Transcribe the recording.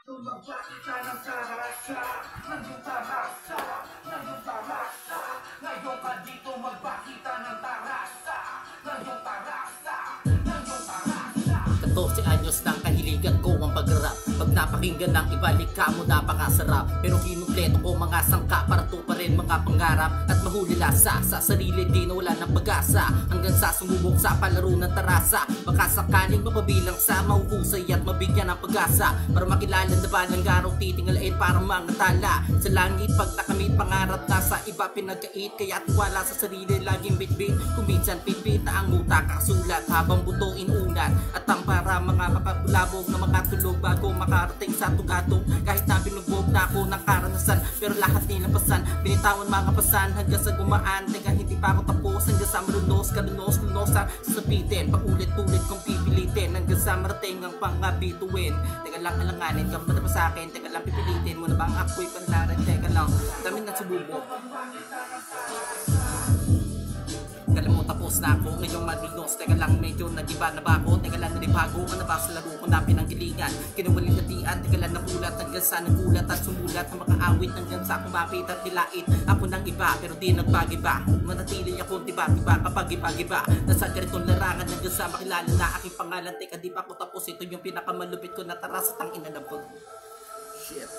Tumabati ka ng tarasa, nandun tarasa, nandun tarasa. Ngayon ka dito magpakita ng tarasa, nandun tarasa, nandun tarasa. 14 anyos ng kahiligan ko ang pag-rap. Pag napakinggan ng ibalik ka mo napakasarap. Pero kinumpleto ko mga sangka para to pa rin mga pangarap. At mahuli lasa sa sarili di na wala ng pag-asa. Hanggang sa sumubok sa palaro ng tarasa. Baka sakaling mapabilang sa mahuhusay at mabigyan ng pag-asa. Para makilala na ba ng araw titingalain para mga tala. Sa langit pag nakamit pangarap na sa iba pinagkait. Kaya tiwala sa sarili laging bitbit. Kuminsan pitbit na ang utak kasulat habang butuin unan. At ang para mga mapapulabog na mga tulog bago makarating sa tugatong. Kahit na binugbog na ako ng karanasan, pero lahat nilampasan. Binitawan mga pasan hanggang sa gumaan. Teka hindi pa ako tapos hanggang sa malunos. Kalunos, lunos ang sasabitin. Paulit-ulit kong pipilitin hanggang sa marating ang pangabituin. Teka lang alanganin ka ba sa akin? Teka lang pipilitin mo na bang ako'y panlaran? Teka lang, dami na sububok. Kala mo tapos na ako, ngayong malinos. Teka lang medyo nagiba na ba ako? Teka lang nalibago, ano ba sa laro ko na pinanggilingan? Kinuwaling natian, teka lang nagulat hanggang sa nagulat at sumulat na makaawit hanggang sa kumapit at nilait. Ako ng iba pero di nagbagiba. Manatili ako tiba-tiba kapag iba-giba. Nasa ganitong larangan hanggang sa makilala na aking pangalan. Teka di pa ako tapos, ito yung pinakamalupit ko na tara sa tangina na po. Shit.